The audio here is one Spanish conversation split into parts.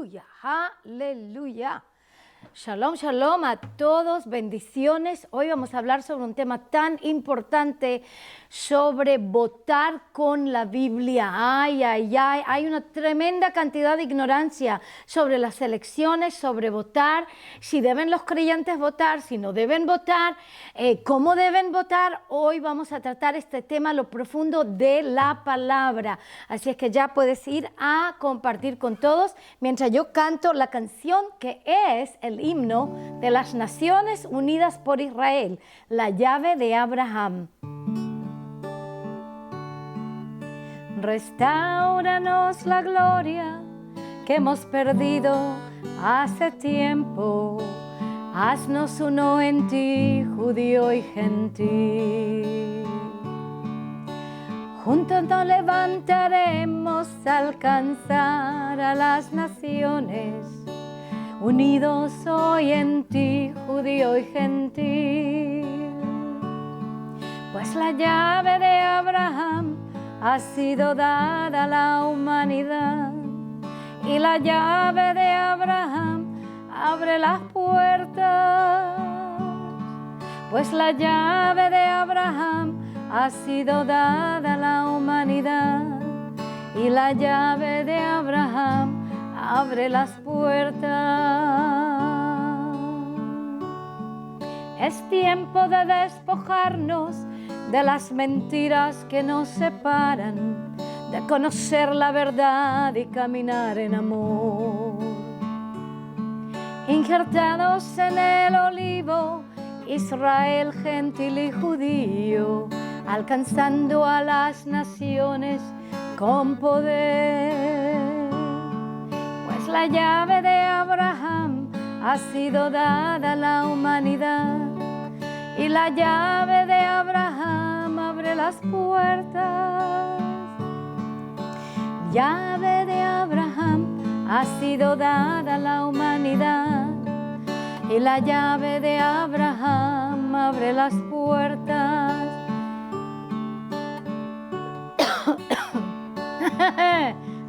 Aleluya, aleluya. Shalom, shalom a todos, bendiciones. Hoy vamos a hablar sobre un tema tan importante, sobre votar con la Biblia. Ay, ay, ay, hay una tremenda cantidad de ignorancia sobre las elecciones, sobre votar, si deben los creyentes votar, si no deben votar, cómo deben votar. Hoy vamos a tratar este tema, lo profundo de la palabra. Así es que ya puedes ir a compartir con todos mientras yo canto la canción que es el himno de las Naciones Unidas por Israel, la llave de Abraham. Restáuranos la gloria que hemos perdido hace tiempo. Haznos uno en ti, judío y gentil. Juntos nos levantaremos a alcanzar a las naciones. Unidos hoy en ti, judío y gentil. Pues la llave de Abraham ha sido dada a la humanidad. Y la llave de Abraham abre las puertas. Pues la llave de Abraham ha sido dada a la humanidad. Y la llave de Abraham abre las puertas. Es tiempo de despojarnos de las mentiras que nos separan, de conocer la verdad y caminar en amor. Injertados en el olivo, Israel, gentil y judío, alcanzando a las naciones con poder. Pues la llave de Abraham ha sido dada a la humanidad. Y la llave de Abraham abre las puertas. Llave de Abraham ha sido dada a la humanidad. Y la llave de Abraham abre las puertas.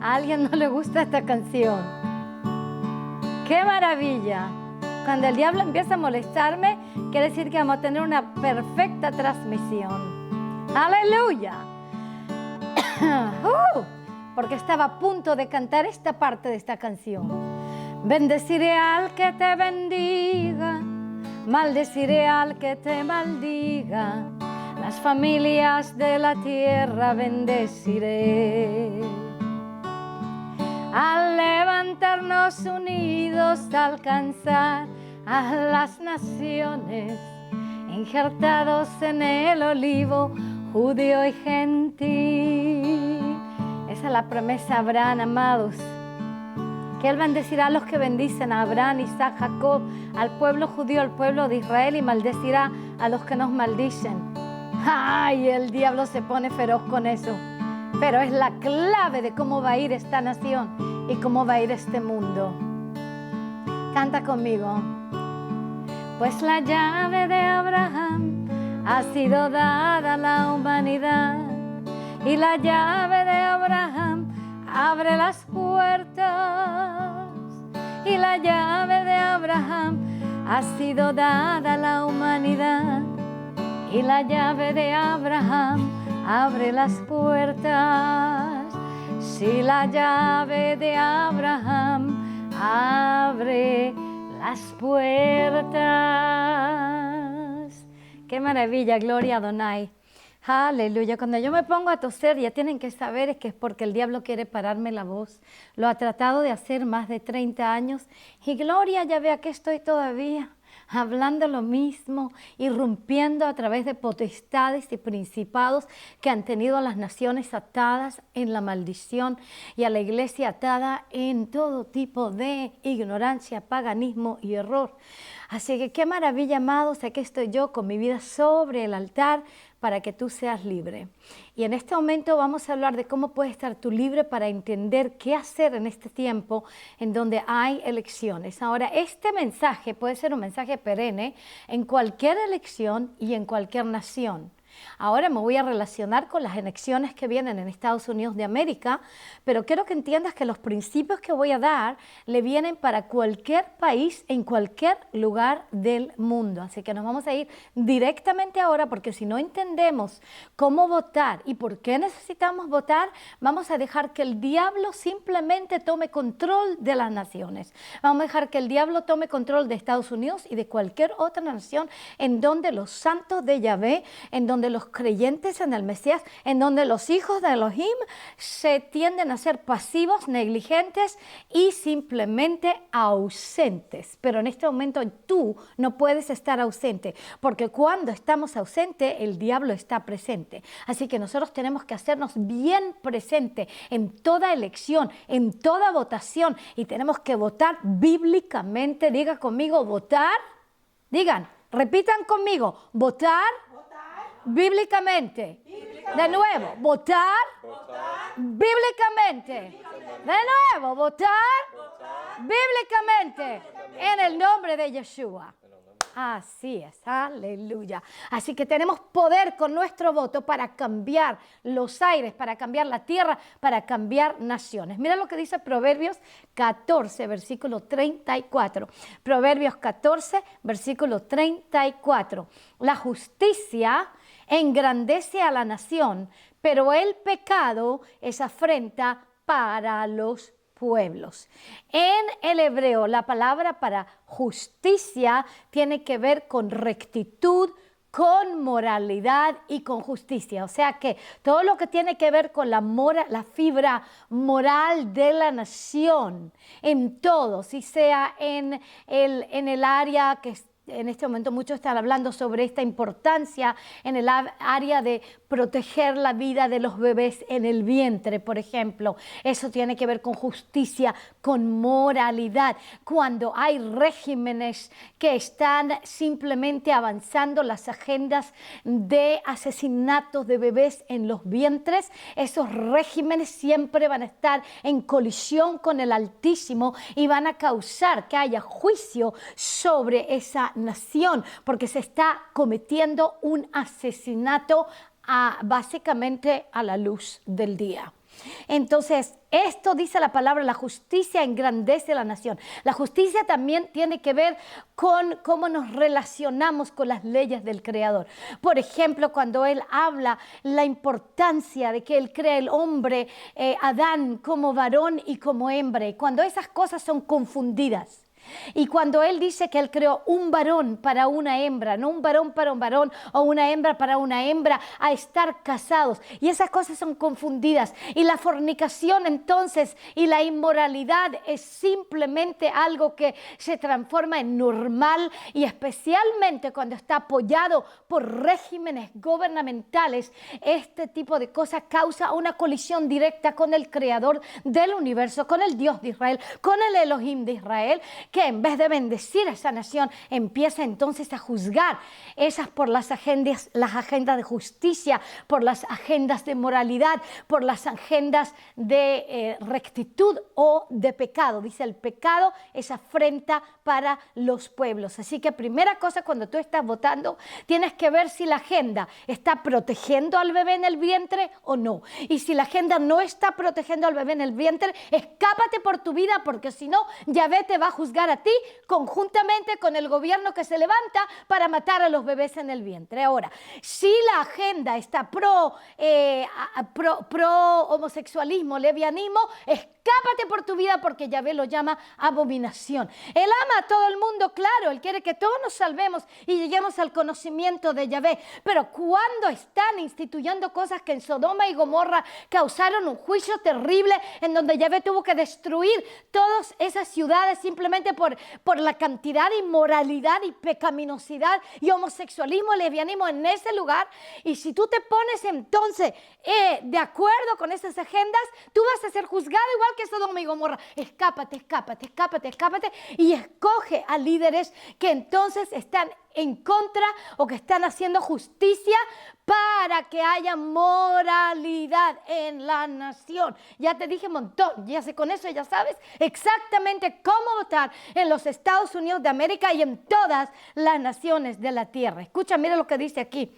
A alguien no le gusta esta canción. ¡Qué maravilla! Cuando el diablo empieza a molestarme, quiere decir que vamos a tener una perfecta transmisión. ¡Aleluya! Porque estaba a punto de cantar esta parte de esta canción. Bendeciré al que te bendiga, maldeciré al que te maldiga. Las familias de la tierra bendeciré. Al levantarnos unidos a alcanzar a las naciones, injertados en el olivo, judío y gentil. Esa es la promesa a Abraham, amados, que Él bendecirá a los que bendicen, a Abraham, Isaac, Jacob, al pueblo judío, al pueblo de Israel, y maldecirá a los que nos maldicen. ¡Ay! El diablo se pone feroz con eso. Pero es la clave de cómo va a ir esta nación y cómo va a ir este mundo. Canta conmigo. Pues la llave de Abraham ha sido dada a la humanidad. Y la llave de Abraham abre las puertas. Y la llave de Abraham ha sido dada a la humanidad. Y la llave de Abraham abre las puertas. Si la llave de Abraham abre las puertas. ¡Qué maravilla! Gloria a Adonai. Aleluya. Cuando yo me pongo a toser, ya tienen que saber es que es porque el diablo quiere pararme la voz. Lo ha tratado de hacer más de 30 años. Y gloria, ya vea que estoy todavía hablando lo mismo, irrumpiendo a través de potestades y principados que han tenido a las naciones atadas en la maldición y a la iglesia atada en todo tipo de ignorancia, paganismo y error. Así que qué maravilla, amados, aquí estoy yo con mi vida sobre el altar para que tú seas libre. Y en este momento vamos a hablar de cómo puedes estar tú libre para entender qué hacer en este tiempo en donde hay elecciones. Ahora, este mensaje puede ser un mensaje perenne en cualquier elección y en cualquier nación. Ahora me voy a relacionar con las elecciones que vienen en Estados Unidos de América, pero quiero que entiendas que los principios que voy a dar le vienen para cualquier país en cualquier lugar del mundo. Así que nos vamos a ir directamente ahora, porque si no entendemos cómo votar y por qué necesitamos votar, vamos a dejar que el diablo simplemente tome control de las naciones. Vamos a dejar que el diablo tome control de Estados Unidos y de cualquier otra nación en donde los santos de Yahvé, en donde los creyentes en el Mesías, en donde los hijos de Elohim se tienden a ser pasivos, negligentes y simplemente ausentes. Pero en este momento tú no puedes estar ausente, porque cuando estamos ausentes, el diablo está presente. Así que nosotros tenemos que hacernos bien presente en toda elección, en toda votación, y tenemos que votar bíblicamente. Diga conmigo, votar. Digan, repitan conmigo, votar. Bíblicamente. De nuevo, votar. Bíblicamente. De nuevo, votar. Bíblicamente. En el nombre de Yeshua. Así es, aleluya. Así que tenemos poder con nuestro voto para cambiar los aires, para cambiar la tierra, para cambiar naciones. Mira lo que dice Proverbios 14, versículo 34. Proverbios 14, versículo 34. La justicia engrandece a la nación, pero el pecado es afrenta para los pueblos. En el hebreo, la palabra para justicia tiene que ver con rectitud, con moralidad y con justicia. O sea que todo lo que tiene que ver con la fibra moral de la nación, en todo, si sea en el área que en este momento muchos están hablando sobre esta importancia en el área de proteger la vida de los bebés en el vientre, por ejemplo. Eso tiene que ver con justicia, con moralidad. Cuando hay regímenes que están simplemente avanzando las agendas de asesinatos de bebés en los vientres, esos regímenes siempre van a estar en colisión con el Altísimo y van a causar que haya juicio sobre esa nación, porque se está cometiendo un asesinato básicamente a la luz del día. Entonces, esto dice la palabra, la justicia engrandece la nación. La justicia también tiene que ver con cómo nos relacionamos con las leyes del Creador. Por ejemplo, cuando Él habla la importancia de que Él crea el hombre, Adán, como varón y como hembra, y cuando esas cosas son confundidas. Y cuando Él dice que Él creó un varón para una hembra, no un varón para un varón o una hembra para una hembra, a estar casados, y esas cosas son confundidas, y la fornicación entonces y la inmoralidad es simplemente algo que se transforma en normal, y especialmente cuando está apoyado por regímenes gubernamentales, este tipo de cosas causa una colisión directa con el Creador del universo, con el Dios de Israel, con el Elohim de Israel, que en vez de bendecir a esa nación, empieza entonces a juzgar esas por las agendas de justicia, por las agendas de moralidad, por las agendas de rectitud o de pecado. Dice, el pecado es afrenta para los pueblos. Así que primera cosa, cuando tú estás votando, tienes que ver si la agenda está protegiendo al bebé en el vientre o no. Y si la agenda no está protegiendo al bebé en el vientre, escápate por tu vida, porque si no, Yahvé te va a juzgar a ti conjuntamente con el gobierno que se levanta para matar a los bebés en el vientre. Ahora, si la agenda está pro homosexualismo, lesbianismo, escápate por tu vida, porque Yahvé lo llama abominación. Él ama a todo el mundo, claro, Él quiere que todos nos salvemos y lleguemos al conocimiento de Yahvé, pero cuando están instituyendo cosas que en Sodoma y Gomorra causaron un juicio terrible, en donde Yahvé tuvo que destruir todas esas ciudades simplemente por la cantidad de inmoralidad y pecaminosidad y homosexualismo, lesbianismo en ese lugar, y si tú te pones entonces de acuerdo con esas agendas, tú vas a ser juzgado igual que Sodoma y Gomorra. Escápate, escápate, escápate, escápate, y escoge a líderes que entonces están en contra o que están haciendo justicia para que haya moralidad en la nación. Ya te dije un montón, ya sé, con eso ya sabes exactamente cómo votar en los Estados Unidos de América y en todas las naciones de la tierra. Escucha, mira lo que dice aquí.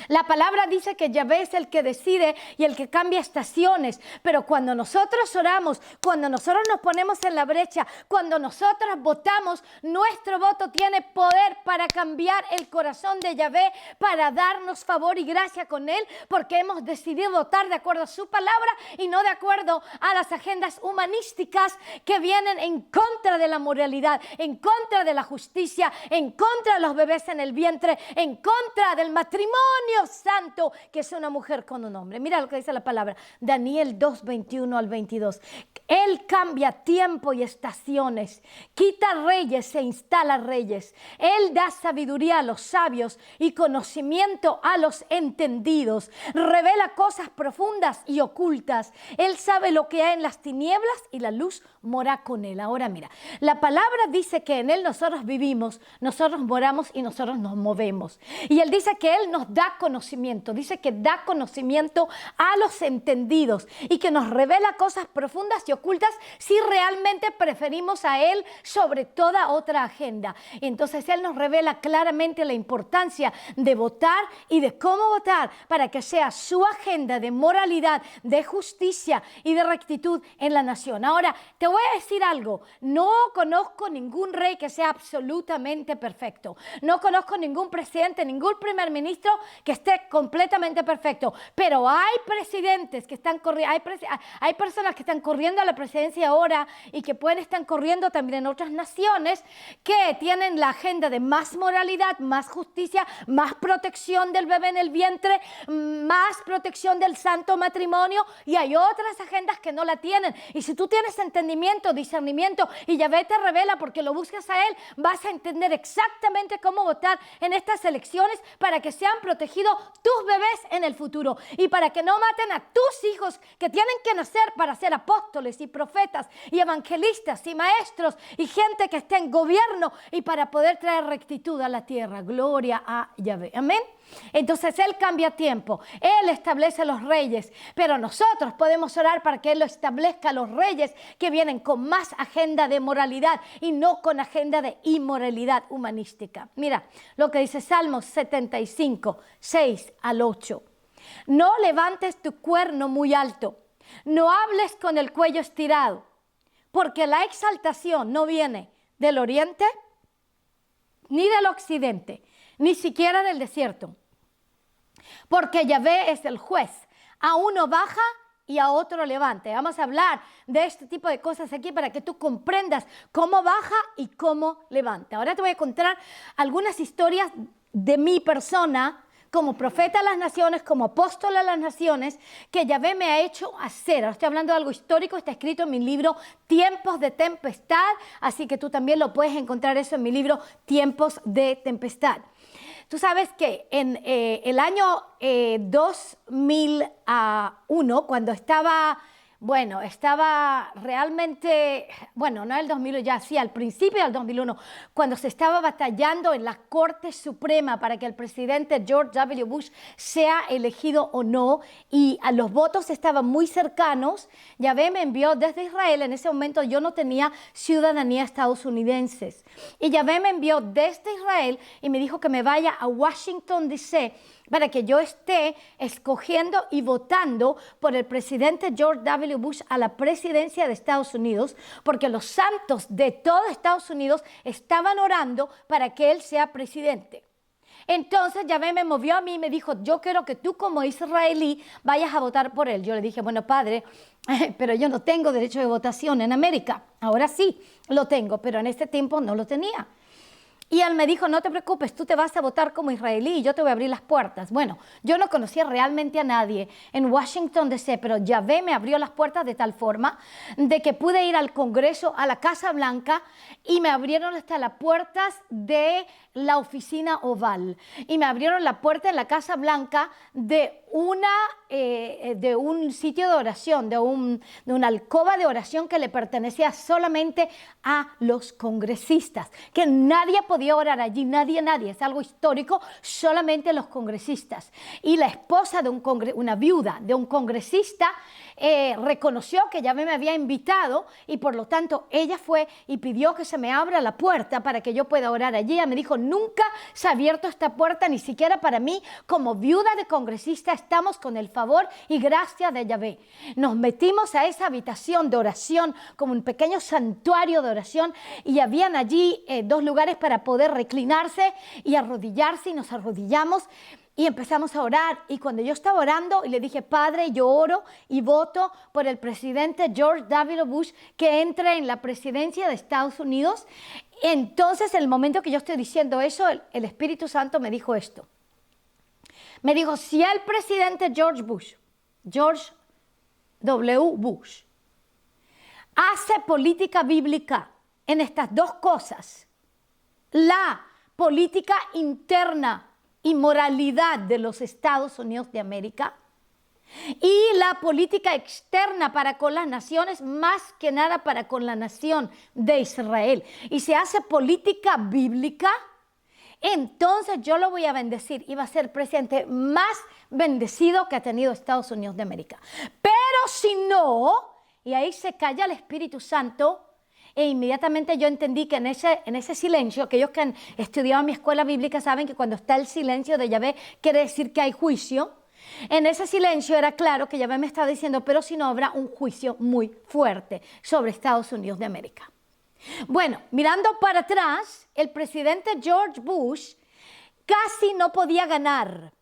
La palabra dice que Yahvé es el que decide y el que cambia estaciones, pero cuando nosotros oramos, cuando nosotros nos ponemos en la brecha, cuando nosotros votamos, nuestro voto tiene poder para cambiar el corazón de Yahvé, para darnos favor y gracia con Él, porque hemos decidido votar de acuerdo a su palabra y no de acuerdo a las agendas humanísticas que vienen en contra de la moralidad, en contra de la justicia, en contra de los bebés en el vientre, en contra del matrimonio santo, que es una mujer con un hombre. Mira lo que dice la palabra, Daniel 2, 21 al 22. Él cambia tiempo y estaciones, quita reyes e instala reyes. Él da sabiduría a los sabios y conocimiento a los entendidos. Revela cosas profundas y ocultas. Él sabe lo que hay en las tinieblas y la luz mora con él. Ahora mira, la palabra dice que en él nosotros vivimos, nosotros moramos y nosotros nos movemos. Y él dice que él nos da conocimiento, dice que da conocimiento a los entendidos y que nos revela cosas profundas y ocultas si realmente preferimos a él sobre toda otra agenda. Entonces él nos revela claramente la importancia de votar y de cómo votar para que sea su agenda de moralidad, de justicia y de rectitud en la nación. Ahora, te voy a decir algo, no conozco ningún rey que sea absolutamente perfecto, no conozco ningún presidente, ningún primer ministro que esté completamente perfecto, pero hay presidentes que están corriendo, hay personas que están corriendo a la presidencia ahora y que pueden estar corriendo también en otras naciones que tienen la agenda de más moralidad, más justicia, más protección del bebé en el vientre, más protección del santo matrimonio, y hay otras agendas que no la tienen. Y si tú tienes entendimiento, discernimiento y Yahvé te revela porque lo buscas a él, vas a entender exactamente cómo votar en estas elecciones para que sean protegidos tus bebés en el futuro y para que no maten a tus hijos que tienen que nacer para ser apóstoles y profetas y evangelistas y maestros y gente que esté en gobierno y para poder traer rectitud a la tierra. Gloria a Yahvé. Amén. Entonces él cambia tiempo, él establece los reyes, pero nosotros podemos orar para que él lo establezca, los reyes que vienen con más agenda de moralidad y no con agenda de inmoralidad humanística. Mira lo que dice Salmos 75, 6 al 8. No levantes tu cuerno muy alto, no hables con el cuello estirado, porque la exaltación no viene del oriente ni del occidente, ni siquiera del desierto. Porque Yahvé es el juez, a uno baja y a otro levante. Vamos a hablar de este tipo de cosas aquí para que tú comprendas cómo baja y cómo levanta. Ahora te voy a contar algunas historias de mi persona como profeta a las naciones, como apóstol a las naciones, que Yahvé me ha hecho hacer. Ahora estoy hablando de algo histórico, está escrito en mi libro Tiempos de Tempestad, así que tú también lo puedes encontrar eso en mi libro Tiempos de Tempestad. Tú sabes que en el año 2001, cuando estaba realmente, no el 2001, ya sí, al principio del 2001, cuando se estaba batallando en la Corte Suprema para que el presidente George W. Bush sea elegido o no, y a los votos estaban muy cercanos, Yahvé me envió desde Israel. En ese momento yo no tenía ciudadanía estadounidense, y Yahvé me envió desde Israel y me dijo que me vaya a Washington, D.C., para que yo esté escogiendo y votando por el presidente George W. Bush a la presidencia de Estados Unidos, porque los santos de todo Estados Unidos estaban orando para que él sea presidente. Entonces Yahvé me movió a mí y me dijo, yo quiero que tú como israelí vayas a votar por él. Yo le dije, bueno, padre, pero yo no tengo derecho de votación en América. Ahora sí lo tengo, pero en este tiempo no lo tenía. Y él me dijo, no te preocupes, tú te vas a votar como israelí y yo te voy a abrir las puertas. Bueno, yo no conocía realmente a nadie en Washington, D.C., pero Yahvé me abrió las puertas de tal forma de que pude ir al Congreso, a la Casa Blanca, y me abrieron hasta las puertas de la oficina oval. Y me abrieron la puerta en la Casa Blanca de un sitio de oración, de una alcoba de oración que le pertenecía solamente a los congresistas, que nadie podía orar allí, nadie, es algo histórico, solamente los congresistas. Y la esposa de una viuda de un congresista reconoció que Yahvé me había invitado y por lo tanto ella fue y pidió que se me abra la puerta para que yo pueda orar allí. Ella me dijo, nunca se ha abierto esta puerta, ni siquiera para mí. Como viuda de congresista estamos con el favor y gracia de Yahvé. Nos metimos a esa habitación de oración, como un pequeño santuario de oración, y habían allí 2 lugares para poder reclinarse y arrodillarse, y nos arrodillamos. Y empezamos a orar, y cuando yo estaba orando y le dije, Padre, yo oro y voto por el presidente George W. Bush que entre en la presidencia de Estados Unidos. Entonces, en el momento que yo estoy diciendo eso, el Espíritu Santo me dijo esto. Me dijo, si el presidente George W. Bush, hace política bíblica en estas 2 cosas, la política interna y moralidad de los Estados Unidos de América y la política externa para con las naciones, más que nada para con la nación de Israel, y se hace política bíblica, entonces yo lo voy a bendecir y va a ser el presidente más bendecido que ha tenido Estados Unidos de América. Pero si no, y ahí se calla el Espíritu Santo. E inmediatamente yo entendí que en ese silencio, aquellos que han estudiado en mi escuela bíblica saben que cuando está el silencio de Yahvé quiere decir que hay juicio. En ese silencio era claro que Yahvé me estaba diciendo, pero si no habrá un juicio muy fuerte sobre Estados Unidos de América. Bueno, mirando para atrás, el presidente George Bush casi no podía ganar,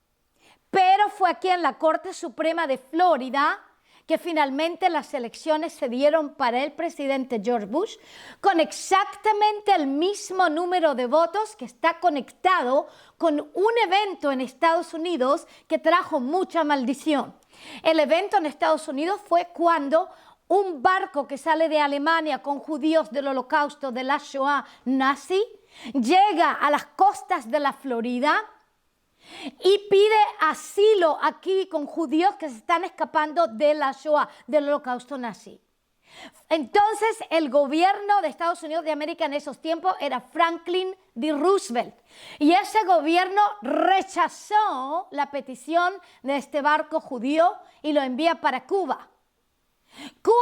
pero fue aquí en la Corte Suprema de Florida que finalmente las elecciones se dieron para el presidente George Bush con exactamente el mismo número de votos, que está conectado con un evento en Estados Unidos que trajo mucha maldición. El evento en Estados Unidos fue cuando un barco que sale de Alemania con judíos del Holocausto, de la Shoah nazi, llega a las costas de la Florida y pide asilo aquí con judíos que se están escapando de la Shoah, del Holocausto nazi. Entonces el gobierno de Estados Unidos de América en esos tiempos era Franklin D. Roosevelt, y ese gobierno rechazó la petición de este barco judío y lo envía para Cuba. Cuba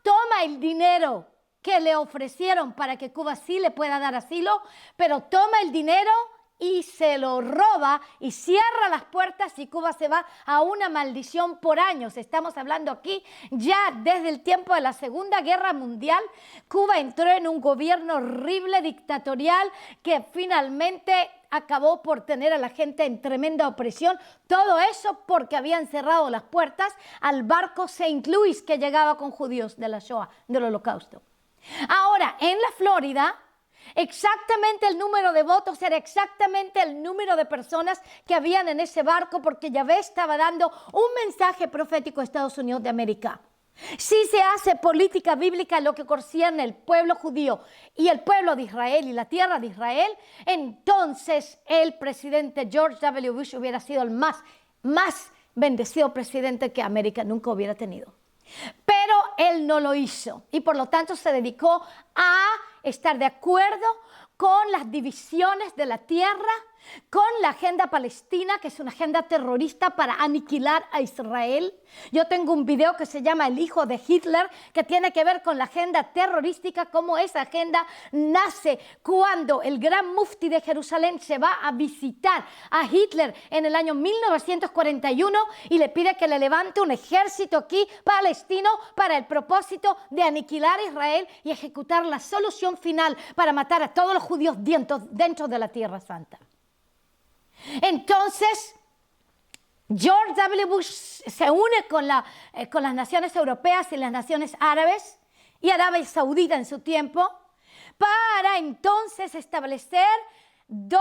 toma el dinero que le ofrecieron para que Cuba sí le pueda dar asilo, pero toma el dinero y se lo roba y cierra las puertas, y Cuba se va a una maldición por años. Estamos hablando aquí ya desde el tiempo de la Segunda Guerra Mundial. Cuba entró en un gobierno horrible, dictatorial, que finalmente acabó por tener a la gente en tremenda opresión. Todo eso porque habían cerrado las puertas al barco St. Louis que llegaba con judíos de la Shoah, del Holocausto. Ahora, en la Florida, exactamente el número de votos era exactamente el número de personas que habían en ese barco, porque Yahvé estaba dando un mensaje profético a Estados Unidos de América. Si se hace política bíblica en lo que concierne el pueblo judío y el pueblo de Israel y la tierra de Israel, entonces el presidente George W. Bush hubiera sido el más bendecido presidente que América nunca hubiera tenido. Pero él no lo hizo, y por lo tanto se dedicó a estar de acuerdo con las divisiones de la tierra, con la agenda palestina, que es una agenda terrorista para aniquilar a Israel. Yo tengo un video que se llama El hijo de Hitler, que tiene que ver con la agenda terrorística, cómo esa agenda nace cuando el gran mufti de Jerusalén se va a visitar a Hitler en el año 1941 y le pide que le levante un ejército aquí palestino para el propósito de aniquilar a Israel y ejecutar la solución final para matar a todos los judíos dentro de la Tierra Santa. Entonces, George W. Bush se une con las naciones europeas y las naciones árabes y Arabia Saudita en su tiempo, para entonces establecer 2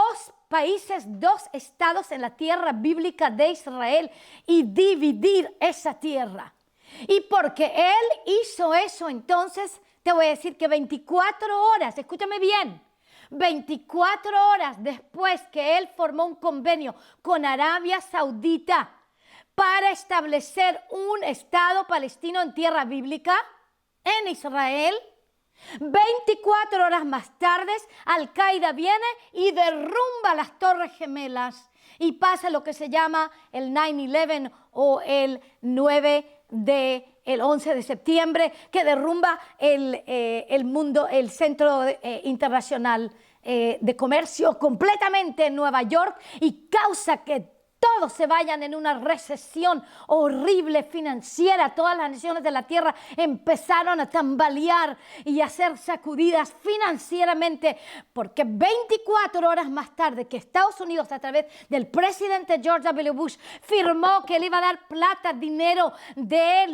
países, 2 estados en la tierra bíblica de Israel y dividir esa tierra. Y porque él hizo eso, entonces te voy a decir que 24 horas, escúchame bien, 24 horas después que él formó un convenio con Arabia Saudita para establecer un Estado palestino en tierra bíblica, en Israel, 24 horas más tarde, Al-Qaeda viene y derrumba las Torres Gemelas y pasa lo que se llama el 9/11 o el 11 de septiembre, que derrumba el mundo, el Centro Internacional de comercio completamente en Nueva York y causa que todos se vayan en una recesión horrible financiera. Todas las naciones de la tierra empezaron a tambalear y a ser sacudidas financieramente, porque 24 horas más tarde que Estados Unidos, a través del presidente George W. Bush, firmó que él iba a dar plata, dinero de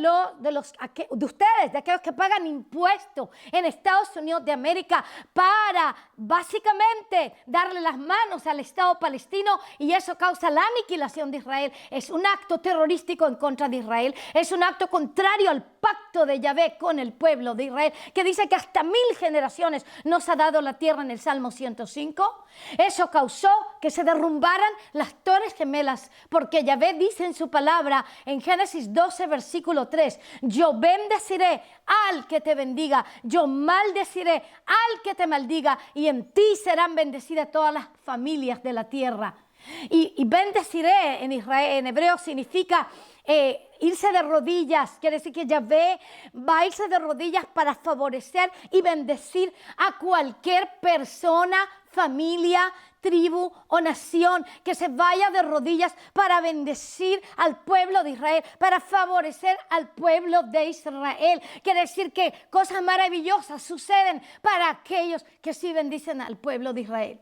ustedes, de aquellos que pagan impuestos en Estados Unidos de América, para básicamente darle las manos al Estado palestino, y eso causa la aniquilación de Israel. Es un acto terrorístico en contra de Israel, es un acto contrario al pacto de Yahvé con el pueblo de Israel, que dice que hasta 1000 generaciones nos ha dado la tierra en el Salmo 105. Eso causó que se derrumbaran las torres gemelas, porque Yahvé dice en su palabra en Génesis 12 versículo 3: yo bendeciré al que te bendiga, yo maldeciré al que te maldiga, y en ti serán bendecidas todas las familias de la tierra. Y bendeciré en Israel, en hebreo, significa irse de rodillas. Quiere decir que Yahvé va a irse de rodillas para favorecer y bendecir a cualquier persona, familia, tribu o nación que se vaya de rodillas para bendecir al pueblo de Israel, para favorecer al pueblo de Israel. Quiere decir que cosas maravillosas suceden para aquellos que sí bendicen al pueblo de Israel.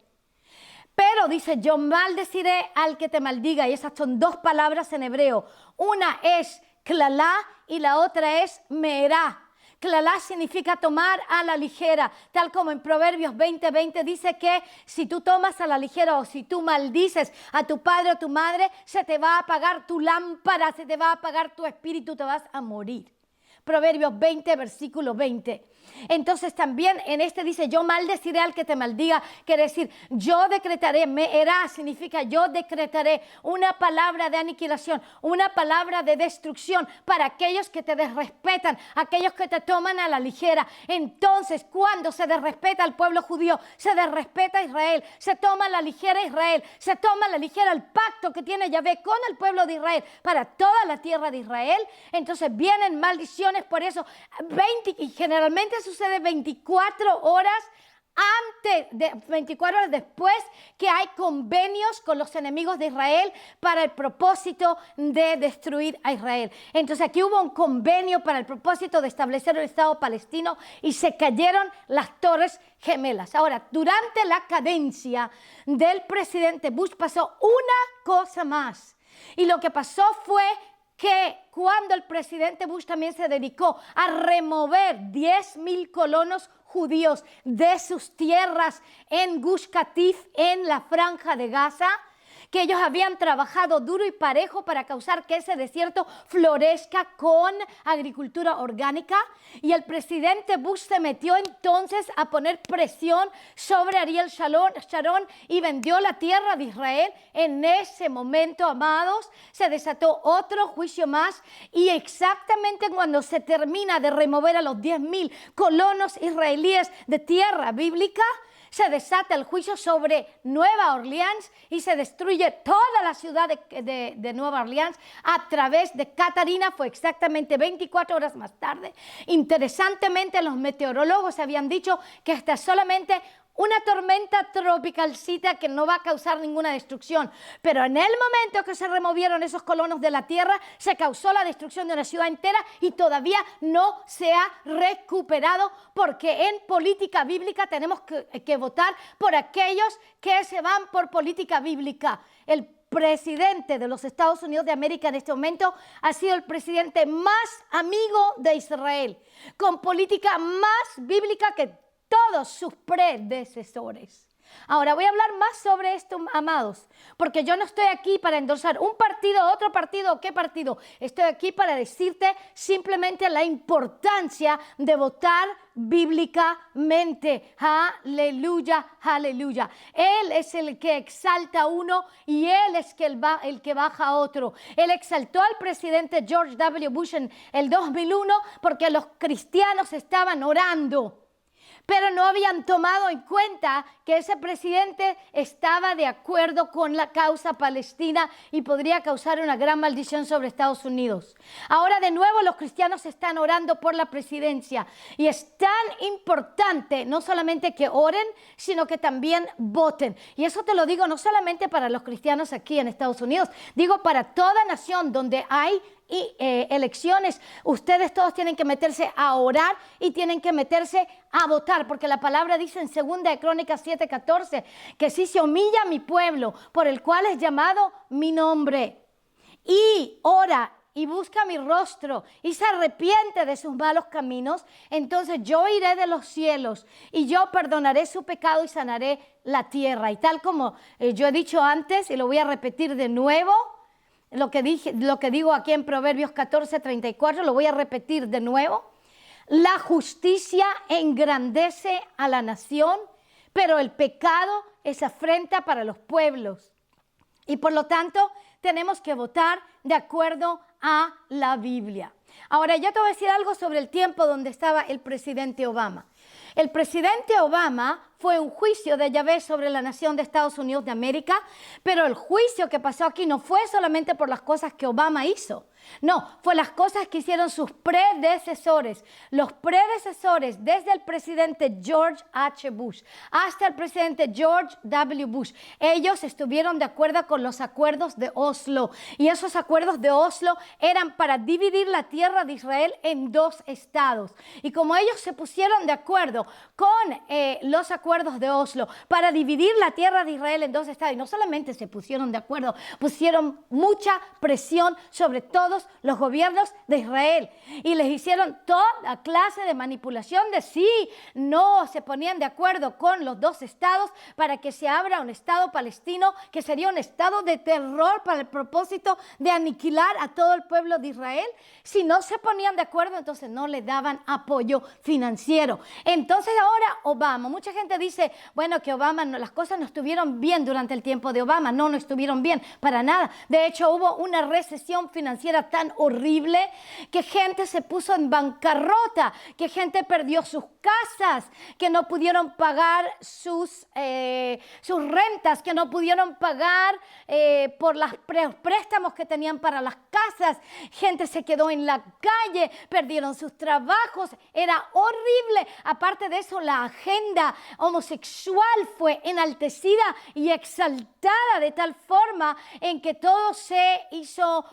Pero dice: yo maldeciré al que te maldiga. Y esas son dos palabras en hebreo. Una es klalá y la otra es meerá. Klalá significa tomar a la ligera, tal como en Proverbios 20:20 dice que si tú tomas a la ligera o si tú maldices a tu padre o tu madre, se te va a apagar tu lámpara, se te va a apagar tu espíritu, te vas a morir. Proverbios 20, versículo 20. Entonces también en este dice: yo maldeciré al que te maldiga. Quiere decir, yo decretaré. Meerá significa yo decretaré una palabra de aniquilación, una palabra de destrucción para aquellos que te desrespetan, aquellos que te toman a la ligera. Entonces, cuando se desrespeta al pueblo judío, se desrespeta a Israel, se toma a la ligera a Israel, se toma a la ligera el pacto que tiene Yahvé con el pueblo de Israel para toda la tierra de Israel. Entonces vienen maldiciones por eso. Y generalmente sucede 24 horas después que hay convenios con los enemigos de Israel para el propósito de destruir a Israel. Entonces aquí hubo un convenio para el propósito de establecer el Estado palestino y se cayeron las torres gemelas. Ahora, durante la cadencia del presidente Bush pasó una cosa más, y lo que pasó fue que cuando el presidente Bush también se dedicó a remover 10,000 colonos judíos de sus tierras en Gush Katif, en la Franja de Gaza, que ellos habían trabajado duro y parejo para causar que ese desierto florezca con agricultura orgánica, y el presidente Bush se metió entonces a poner presión sobre Ariel Sharon y vendió la tierra de Israel. En ese momento, amados, se desató otro juicio más, y exactamente cuando se termina de remover a los 10,000 colonos israelíes de tierra bíblica, se desata el juicio sobre Nueva Orleans y se destruye toda la ciudad de Nueva Orleans a través de Katrina. Fue exactamente 24 horas más tarde. Interesantemente, los meteorólogos habían dicho que esta es solamente una tormenta tropicalcita que no va a causar ninguna destrucción. Pero en el momento que se removieron esos colonos de la tierra, se causó la destrucción de una ciudad entera y todavía no se ha recuperado, porque en política bíblica tenemos que votar por aquellos que se van por política bíblica. El presidente de los Estados Unidos de América en este momento ha sido el presidente más amigo de Israel, con política más bíblica que todos sus predecesores. Ahora voy a hablar más sobre esto, amados, porque yo no estoy aquí para endosar un partido, otro partido o qué partido. Estoy aquí para decirte simplemente la importancia de votar bíblicamente. Aleluya, aleluya. Él es el que exalta a uno y Él es el que baja a otro. Él exaltó al presidente George W. Bush en el 2001 porque los cristianos estaban orando. pero no habían tomado en cuenta que ese presidente estaba de acuerdo con la causa palestina y podría causar una gran maldición sobre Estados Unidos. Ahora de nuevo los cristianos están orando por la presidencia y es tan importante no solamente que oren, sino que también voten. Y eso te lo digo no solamente para los cristianos aquí en Estados Unidos, digo para toda nación donde hay elecciones. Ustedes todos tienen que meterse a orar y tienen que meterse a votar, porque la palabra dice en 2 de Crónicas 7:14 que si se humilla mi pueblo por el cual es llamado mi nombre y ora y busca mi rostro y se arrepiente de sus malos caminos, entonces yo iré de los cielos y yo perdonaré su pecado y sanaré la tierra. Y tal como yo he dicho antes y lo voy a repetir de nuevo, lo que digo aquí en Proverbios 14:34, lo voy a repetir de nuevo. La justicia engrandece a la nación, pero el pecado es afrenta para los pueblos. Y por lo tanto, tenemos que votar de acuerdo a la Biblia. Ahora, yo te voy a decir algo sobre el tiempo donde estaba el presidente Obama. El presidente Obama fue un juicio de Yahvé sobre la nación de Estados Unidos de América, pero el juicio que pasó aquí no fue solamente por las cosas que Obama hizo. No, fue las cosas que hicieron sus predecesores. Los predecesores, desde el presidente George H. Bush hasta el presidente George W. Bush, ellos estuvieron de acuerdo con los acuerdos de Oslo. Y esos acuerdos de Oslo eran para dividir la tierra de Israel en 2 estados. Y como ellos se pusieron de acuerdo con los acuerdos de Oslo para dividir la tierra de Israel en 2 estados, y no solamente se pusieron de acuerdo, pusieron mucha presión sobre todos los gobiernos de Israel y les hicieron toda clase de manipulación de si no se ponían de acuerdo con los 2 estados para que se abra un estado palestino que sería un estado de terror para el propósito de aniquilar a todo el pueblo de Israel. Si no se ponían de acuerdo, entonces no le daban apoyo financiero. Entonces ahora Obama, mucha gente dice, bueno, que Obama, las cosas no estuvieron bien durante el tiempo de Obama. No estuvieron bien para nada. De hecho, hubo una recesión financiera tan horrible que gente se puso en bancarrota, que gente perdió sus casas, que no pudieron pagar sus rentas, que no pudieron pagar por los préstamos que tenían para las casas. Gente se quedó en la calle, perdieron sus trabajos. Era horrible. Aparte de eso, la agenda homosexual fue enaltecida y exaltada de tal forma en que todo se hizo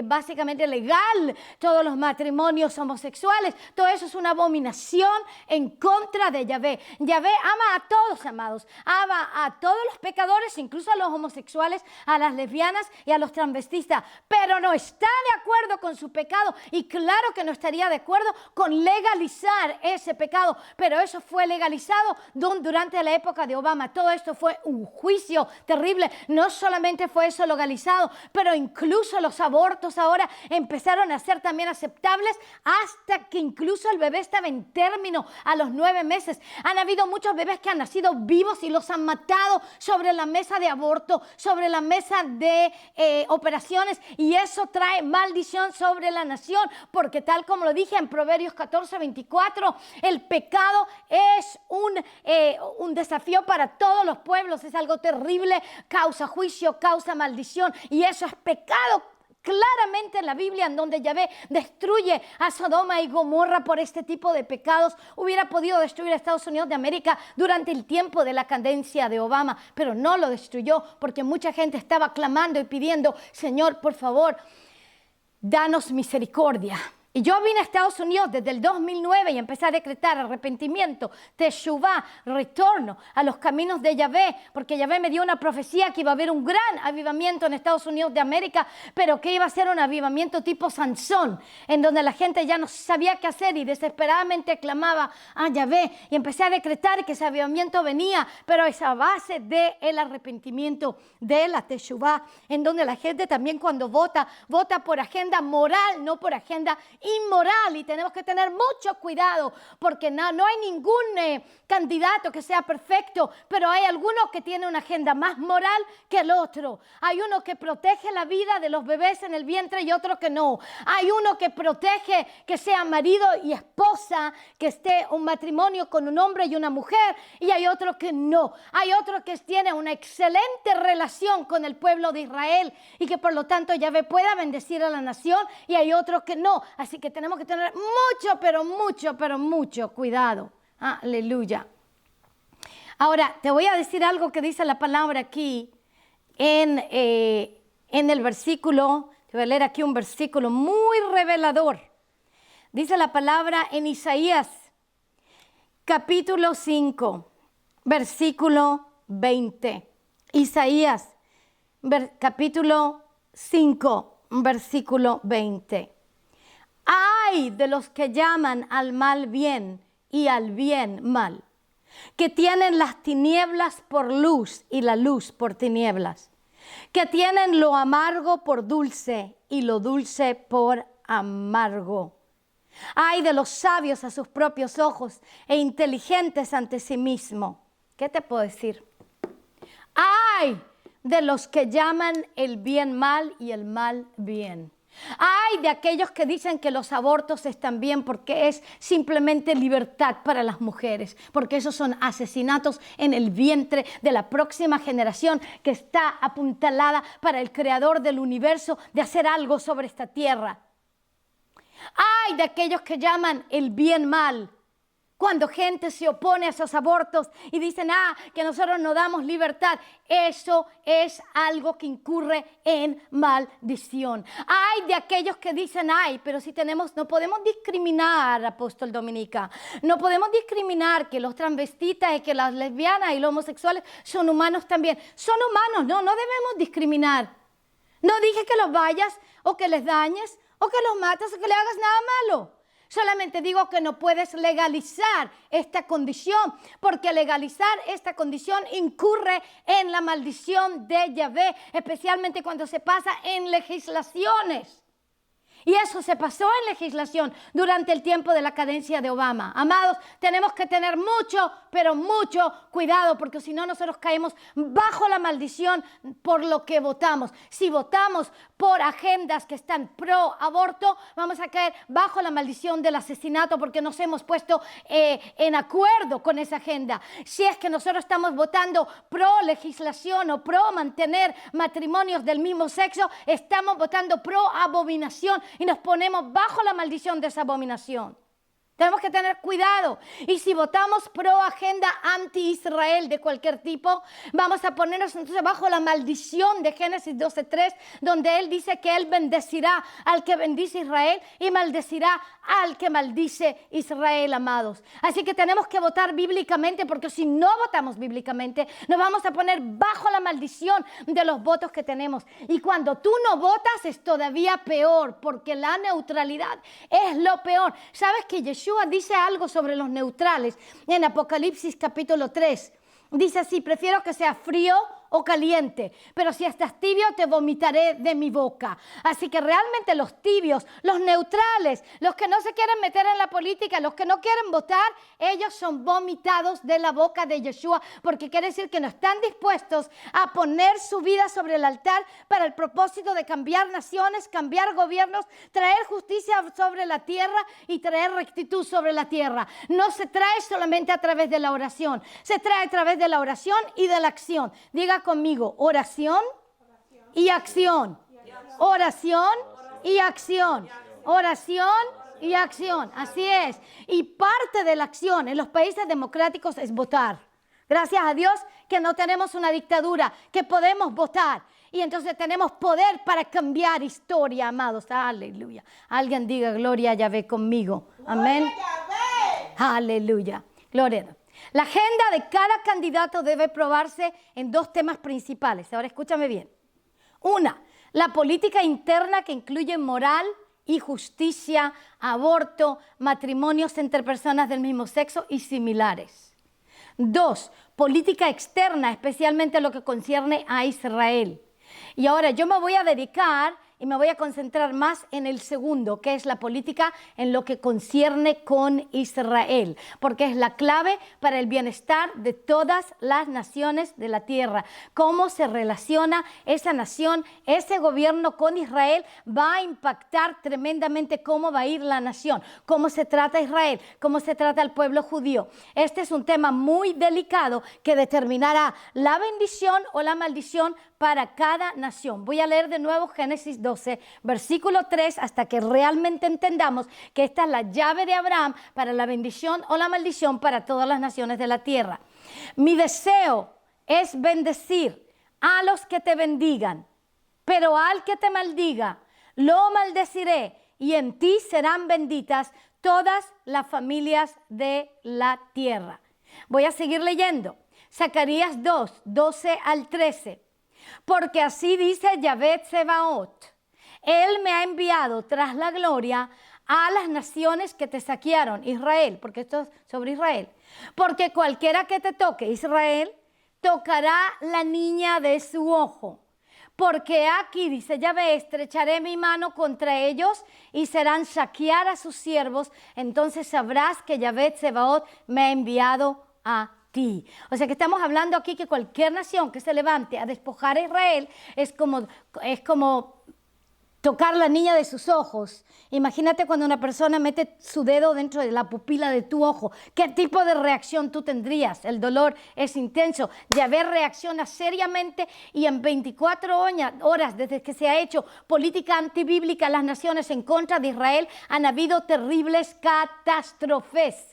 básicamente legal, todos los matrimonios homosexuales, todo eso es una abominación en contra de Yahvé. Yahvé ama a todos, amados, ama a todos los pecadores, incluso a los homosexuales, a las lesbianas y a los transvestistas, pero no está de acuerdo con su pecado y claro que no estaría de acuerdo con legalizar ese pecado, pero eso fue legalizado durante la época de Obama. Todo esto fue un juicio terrible. No solamente fue eso legalizado, pero incluso los abortos ahora empezaron a ser también aceptables hasta que incluso el bebé estaba en término a los 9 meses. Han habido muchos bebés que han nacido vivos y los han matado sobre la mesa de aborto, sobre la mesa de operaciones, y eso trae maldición sobre la nación, porque tal como lo dije en Proverbios 14:24, el pecado es un desafío para todos los pueblos, es algo terrible, causa juicio, causa maldición, y eso es pecado. Claramente en la Biblia, en donde Yahvé destruye a Sodoma y Gomorra por este tipo de pecados, hubiera podido destruir a Estados Unidos de América durante el tiempo de la cadencia de Obama, pero no lo destruyó porque mucha gente estaba clamando y pidiendo, Señor, por favor, danos misericordia. Y yo vine a Estados Unidos desde el 2009 y empecé a decretar arrepentimiento, teshuvá, retorno a los caminos de Yahvé, porque Yahvé me dio una profecía que iba a haber un gran avivamiento en Estados Unidos de América, pero que iba a ser un avivamiento tipo Sansón, en donde la gente ya no sabía qué hacer y desesperadamente clamaba a Yahvé. Y empecé a decretar que ese avivamiento venía, pero es a base del arrepentimiento, de la teshuvá, en donde la gente también cuando vota, vota por agenda moral, no por agenda inmoral y tenemos que tener mucho cuidado porque no hay ningún candidato que sea perfecto, pero hay alguno que tiene una agenda más moral que el otro. Hay uno que protege la vida de los bebés en el vientre y otro que no. Hay uno que protege que sea marido y esposa, que esté un matrimonio con un hombre y una mujer, y hay otro que no. Hay otro que tiene una excelente relación con el pueblo de Israel y que por lo tanto Yahvé pueda bendecir a la nación, y hay otro que no. Así que tenemos que tener mucho cuidado. Aleluya. Ahora, te voy a decir algo que dice la palabra aquí en el versículo. Te voy a leer aquí un versículo muy revelador. Dice la palabra en Isaías, capítulo 5, versículo 20. Isaías, capítulo 5, versículo 20. Ay de los que llaman al mal bien y al bien mal, que tienen las tinieblas por luz y la luz por tinieblas, que tienen lo amargo por dulce y lo dulce por amargo. Ay de los sabios a sus propios ojos e inteligentes ante sí mismo. ¿Qué te puedo decir? Ay de los que llaman el bien mal y el mal bien. Ay de aquellos que dicen que los abortos están bien porque es simplemente libertad para las mujeres, porque esos son asesinatos en el vientre de la próxima generación que está apuntalada para el creador del universo de hacer algo sobre esta tierra. Ay de aquellos que llaman el bien mal, cuando gente se opone a esos abortos y dicen, que nosotros no damos libertad. Eso es algo que incurre en maldición. Ay de aquellos que dicen, pero si no podemos discriminar, apóstol Dominica. No podemos discriminar que los transvestitas y que las lesbianas y los homosexuales son humanos también. Son humanos, no debemos discriminar. No dije que los vayas o que les dañes o que los mates o que le hagas nada malo. Solamente digo que no puedes legalizar esta condición, porque legalizar esta condición incurre en la maldición de Yahvé, especialmente cuando se pasa en legislaciones. Y eso se pasó en legislación durante el tiempo de la cadencia de Obama. Amados, tenemos que tener mucho cuidado, porque si no nosotros caemos bajo la maldición por lo que votamos. Si votamos por agendas que están pro aborto, vamos a caer bajo la maldición del asesinato porque nos hemos puesto en acuerdo con esa agenda. Si es que nosotros estamos votando pro legislación o pro mantener matrimonios del mismo sexo, estamos votando pro abominación y nos ponemos bajo la maldición de esa abominación. Tenemos que tener cuidado. Y si votamos pro agenda anti-Israel de cualquier tipo, vamos a ponernos entonces bajo la maldición de Génesis 12:3, donde él dice que él bendecirá al que bendice Israel y maldecirá al que maldice Israel, amados. Así que tenemos que votar bíblicamente, porque si no votamos bíblicamente, nos vamos a poner bajo la maldición de los votos que tenemos. Y cuando tú no votas es todavía peor, porque la neutralidad es lo peor. ¿Sabes que Yeshua dice algo sobre los neutrales en Apocalipsis capítulo 3? Dice así: prefiero que sea frío o caliente, pero si estás tibio te vomitaré de mi boca. Así que realmente los tibios, los neutrales, los que no se quieren meter en la política, los que no quieren votar, ellos son vomitados de la boca de Yeshua, porque quiere decir que no están dispuestos a poner su vida sobre el altar para el propósito de cambiar naciones, cambiar gobiernos, traer justicia sobre la tierra y traer rectitud sobre la tierra. No se trae solamente a través de la oración, se trae a través de la oración y de la acción. Diga conmigo: oración y acción. Oración y acción. Oración y acción. Así es. Y parte de la acción en los países democráticos es votar. Gracias a Dios que no tenemos una dictadura, que podemos votar. Y entonces tenemos poder para cambiar historia, amados. Aleluya. Alguien diga gloria a Yahvé conmigo. Amén. Aleluya. Gloria a Dios. La agenda de cada candidato debe probarse en dos temas principales. Ahora escúchame bien. Una, la política interna, que incluye moral y justicia, aborto, matrimonios entre personas del mismo sexo y similares. Dos, política externa, especialmente lo que concierne a Israel. Y ahora yo me voy a dedicar y me voy a concentrar más en el segundo, que es la política en lo que concierne con Israel, porque es la clave para el bienestar de todas las naciones de la tierra. Cómo se relaciona esa nación, ese gobierno con Israel, va a impactar tremendamente cómo va a ir la nación, cómo se trata a Israel, cómo se trata al pueblo judío. Este es un tema muy delicado que determinará la bendición o la maldición para cada nación. Voy a leer de nuevo Génesis 12, versículo 3, hasta que realmente entendamos que esta es la llave de Abraham para la bendición o la maldición para todas las naciones de la tierra. Mi deseo es bendecir a los que te bendigan, pero al que te maldiga, lo maldeciré, y en ti serán benditas todas las familias de la tierra. Voy a seguir leyendo. Zacarías 2, 12 al 13. Porque así dice Yahvé Tsebaot: Él me ha enviado tras la gloria a las naciones que te saquearon, Israel, porque esto es sobre Israel. Porque cualquiera que te toque, Israel, tocará la niña de su ojo. Porque aquí, dice Yahvé, estrecharé mi mano contra ellos y serán saquear a sus siervos. Entonces sabrás que Yahvé Tsebaot me ha enviado a ti. O sea que estamos hablando aquí que cualquier nación que se levante a despojar a Israel es como tocar la niña de sus ojos. Imagínate cuando una persona mete su dedo dentro de la pupila de tu ojo. ¿Qué tipo de reacción tú tendrías? El dolor es intenso. Yahvé reacciona seriamente y en 24 horas desde que se ha hecho política antibíblica, las naciones en contra de Israel han habido terribles catástrofes.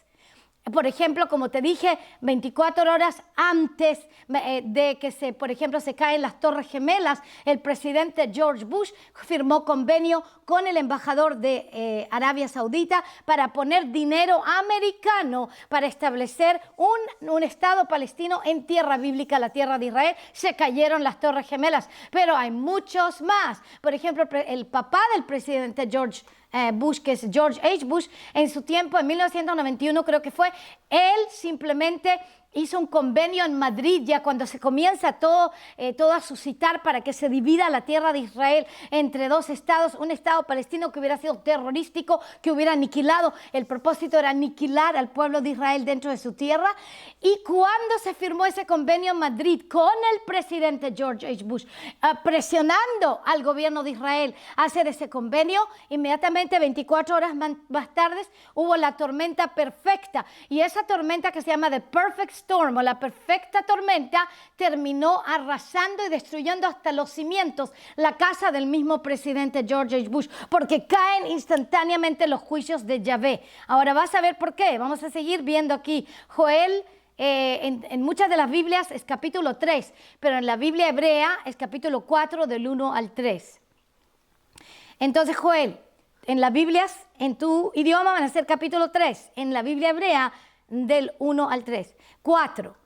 Por ejemplo, como te dije, 24 horas antes de que por ejemplo, se caen las Torres Gemelas, el presidente George Bush firmó convenio con el embajador de Arabia Saudita para poner dinero americano para establecer un Estado palestino en tierra bíblica, la tierra de Israel. Se cayeron las Torres Gemelas, pero hay muchos más. Por ejemplo, el papá del presidente George Bush, que es George H. Bush, en su tiempo, en 1991 creo que fue, él simplemente hizo un convenio en Madrid, ya cuando se comienza todo a suscitar para que se divida la tierra de Israel entre dos estados, un estado palestino que hubiera sido terrorístico, que hubiera aniquilado, el propósito era aniquilar al pueblo de Israel dentro de su tierra. Y cuando se firmó ese convenio en Madrid con el presidente George H. Bush, presionando al gobierno de Israel a hacer ese convenio, inmediatamente 24 horas más tarde hubo la tormenta perfecta, y esa tormenta que se llama The Perfect Storm o la perfecta tormenta terminó arrasando y destruyendo hasta los cimientos la casa del mismo presidente George H. Bush, porque caen instantáneamente los juicios de Yahvé. Ahora vas a ver por qué. Vamos a seguir viendo aquí. Joel en muchas de las Biblias es capítulo 3, pero en la Biblia hebrea es capítulo 4 del 1 al 3. Entonces Joel, en las Biblias, en tu idioma van a ser capítulo 3, en la Biblia hebrea del 1 al 3, 4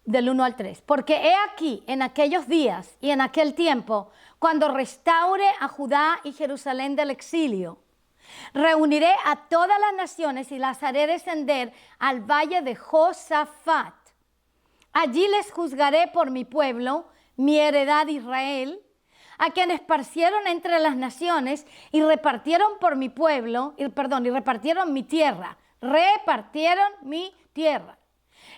del 1 al 3. Porque he aquí en aquellos días y en aquel tiempo, cuando restaure a Judá y Jerusalén del exilio, reuniré a todas las naciones y las haré descender al valle de Josafat. Allí les juzgaré por mi pueblo, mi heredad Israel, a quienes esparcieron entre las naciones y repartieron por mi pueblo, y repartieron mi tierra. Repartieron mi tierra.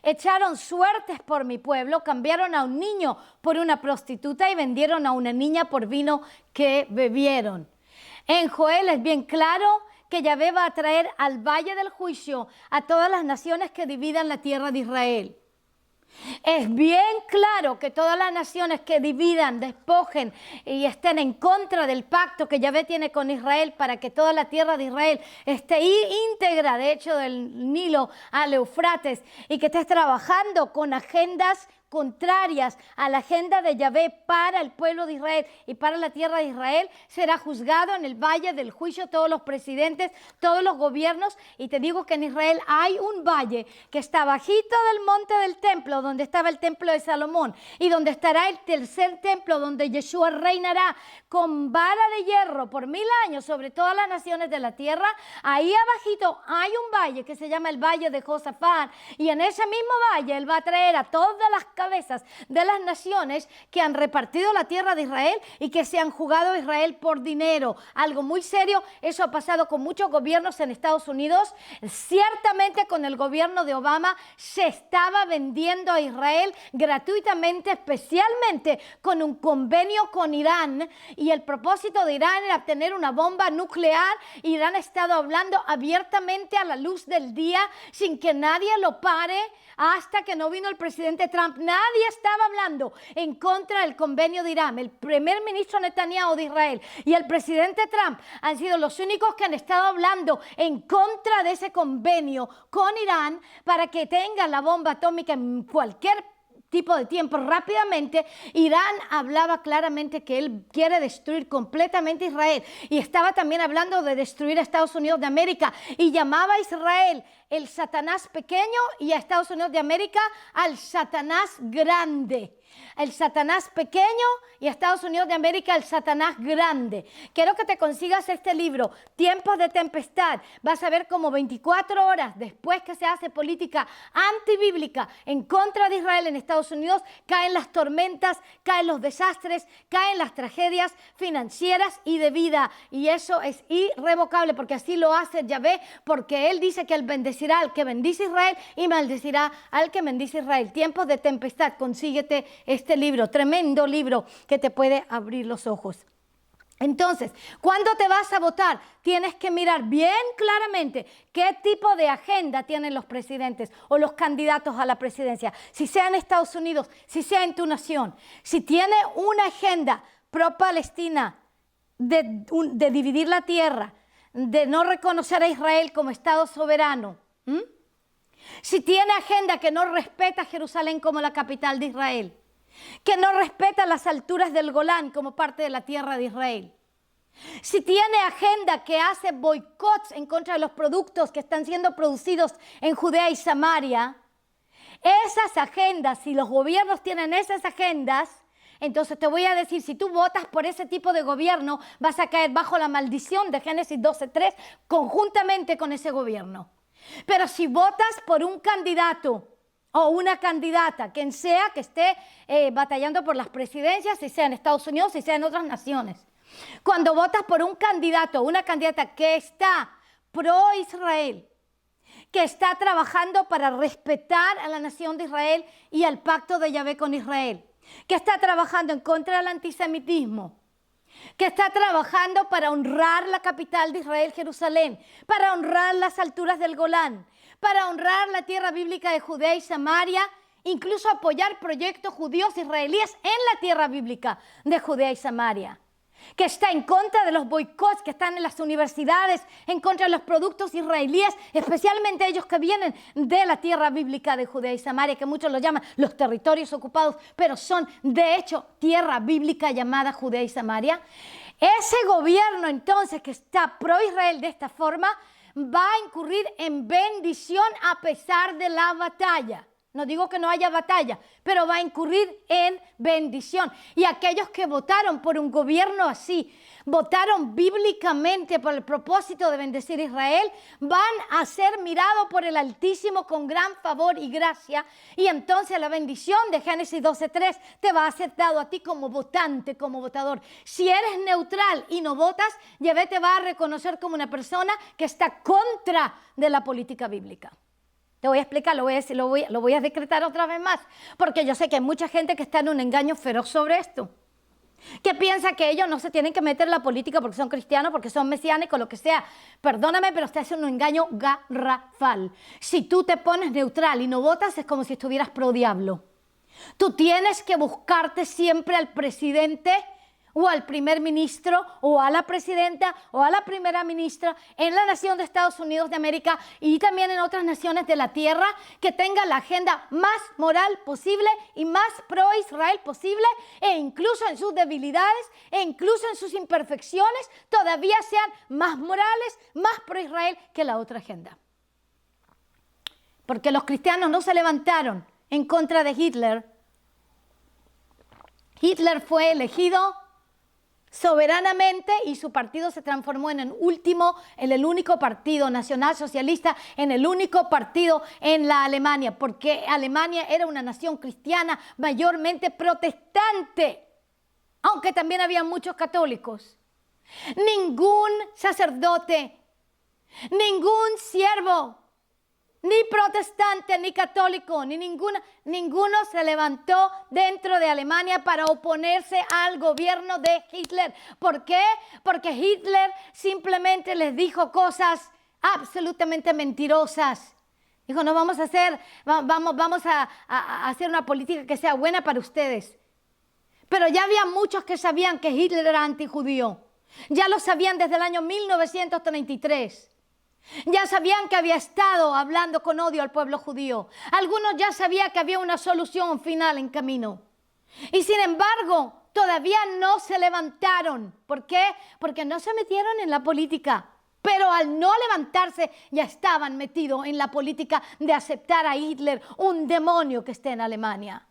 Echaron suertes por mi pueblo, cambiaron a un niño por una prostituta y vendieron a una niña por vino que bebieron. En Joel es bien claro que Yahvé va a traer al valle del juicio a todas las naciones que dividan la tierra de Israel. Es bien claro que todas las naciones que dividan, despojen y estén en contra del pacto que Yahvé tiene con Israel para que toda la tierra de Israel esté íntegra, de hecho del Nilo al Eufrates, y que estés trabajando con agendas contrarias a la agenda de Yahvé para el pueblo de Israel y para la tierra de Israel, será juzgado en el valle del juicio todos los presidentes, todos los gobiernos. Y te digo que en Israel hay un valle que está bajito del monte del templo, donde estaba el templo de Salomón, y donde estará el tercer templo, donde Yeshua reinará con vara de hierro por 1000 años sobre todas las naciones de la tierra. Ahí abajito hay un valle que se llama el valle de Josafat, y en ese mismo valle él va a traer a todas las cabezas de las naciones que han repartido la tierra de Israel y que se han jugado a Israel por dinero. Algo muy serio, eso ha pasado con muchos gobiernos en Estados Unidos. Ciertamente con el gobierno de Obama se estaba vendiendo a Israel gratuitamente, especialmente con un convenio con Irán, y el propósito de Irán era obtener una bomba nuclear. Irán ha estado hablando abiertamente a la luz del día sin que nadie lo pare hasta que no vino el presidente Trump. Nadie estaba hablando en contra del convenio de Irán. El primer ministro Netanyahu de Israel y el presidente Trump han sido los únicos que han estado hablando en contra de ese convenio con Irán para que tenga la bomba atómica en cualquier tipo de tiempo rápidamente. Irán hablaba claramente que él quiere destruir completamente Israel, y estaba también hablando de destruir a Estados Unidos de América, y llamaba a Israel el Satanás pequeño y a Estados Unidos de América al Satanás grande. El Satanás pequeño y a Estados Unidos de América el Satanás grande. Quiero que te consigas este libro, Tiempos de Tempestad. Vas a ver cómo 24 horas después que se hace política antibíblica en contra de Israel en Estados Unidos, caen las tormentas, caen los desastres, caen las tragedias financieras y de vida. Y eso es irrevocable, porque así lo hace Yahvé, porque Él dice que Él bendecirá al que bendice Israel y maldecirá al que bendice Israel. Tiempos de Tempestad, consíguete este libro, tremendo libro que te puede abrir los ojos. Entonces, cuando te vas a votar, tienes que mirar bien claramente qué tipo de agenda tienen los presidentes o los candidatos a la presidencia, si sea en Estados Unidos, si sea en tu nación. Si tiene una agenda pro-Palestina, de dividir la tierra, de no reconocer a Israel como Estado soberano, si tiene agenda que no respeta a Jerusalén como la capital de Israel, que no respeta las alturas del Golán como parte de la tierra de Israel, si tiene agenda que hace boicots en contra de los productos que están siendo producidos en Judea y Samaria, esas agendas, si los gobiernos tienen esas agendas, entonces te voy a decir, si tú votas por ese tipo de gobierno, vas a caer bajo la maldición de Génesis 12:3 conjuntamente con ese gobierno. Pero si votas por un candidato o una candidata, quien sea que esté batallando por las presidencias, si sea en Estados Unidos, si sea en otras naciones, cuando votas por un candidato o una candidata que está pro-Israel, que está trabajando para respetar a la nación de Israel y al pacto de Yahvé con Israel, que está trabajando en contra del antisemitismo, que está trabajando para honrar la capital de Israel, Jerusalén, para honrar las alturas del Golán, para honrar la tierra bíblica de Judea y Samaria, incluso apoyar proyectos judíos israelíes en la tierra bíblica de Judea y Samaria, que está en contra de los boicots que están en las universidades, en contra de los productos israelíes, especialmente ellos que vienen de la tierra bíblica de Judea y Samaria, que muchos lo llaman los territorios ocupados, pero son de hecho tierra bíblica llamada Judea y Samaria. Ese gobierno entonces que está pro-Israel de esta forma va a incurrir en bendición a pesar de la batalla. No digo que no haya batalla, pero va a incurrir en bendición. Y aquellos que votaron por un gobierno así, votaron bíblicamente por el propósito de bendecir a Israel, van a ser mirados por el Altísimo con gran favor y gracia. Y entonces la bendición de Génesis 12:3 te va a ser dado a ti como votante, como votador. Si eres neutral y no votas, Yahvé te va a reconocer como una persona que está contra de la política bíblica. Te voy a explicar, lo voy a decretar otra vez más, porque yo sé que hay mucha gente que está en un engaño feroz sobre esto, que piensa que ellos no se tienen que meter en la política porque son cristianos, porque son mesiánicos, lo que sea. Perdóname, pero estás haciendo un engaño garrafal. Si tú te pones neutral y no votas, es como si estuvieras pro diablo. Tú tienes que buscarte siempre al presidente o al primer ministro, o a la presidenta, o a la primera ministra en la nación de Estados Unidos de América y también en otras naciones de la tierra, que tenga la agenda más moral posible y más pro-Israel posible, e incluso en sus debilidades, e incluso en sus imperfecciones, todavía sean más morales, más pro-Israel que la otra agenda. Porque los cristianos no se levantaron en contra de Hitler. Hitler fue elegido soberanamente y su partido se transformó en el único partido nacionalsocialista, en el único partido en la Alemania, porque Alemania era una nación cristiana mayormente protestante, aunque también había muchos católicos. Ningún sacerdote, ningún siervo, ni protestante, ni católico, ninguno se levantó dentro de Alemania para oponerse al gobierno de Hitler. ¿Por qué? Porque Hitler simplemente les dijo cosas absolutamente mentirosas. Dijo, no vamos a hacer una política que sea buena para ustedes. Pero ya había muchos que sabían que Hitler era antijudío. Ya lo sabían desde el año 1933. Ya sabían que había estado hablando con odio al pueblo judío. Algunos ya sabían que había una solución final en camino. Y sin embargo, todavía no se levantaron. ¿Por qué? Porque no se metieron en la política. Pero al no levantarse, ya estaban metidos en la política de aceptar a Hitler, un demonio que esté en Alemania.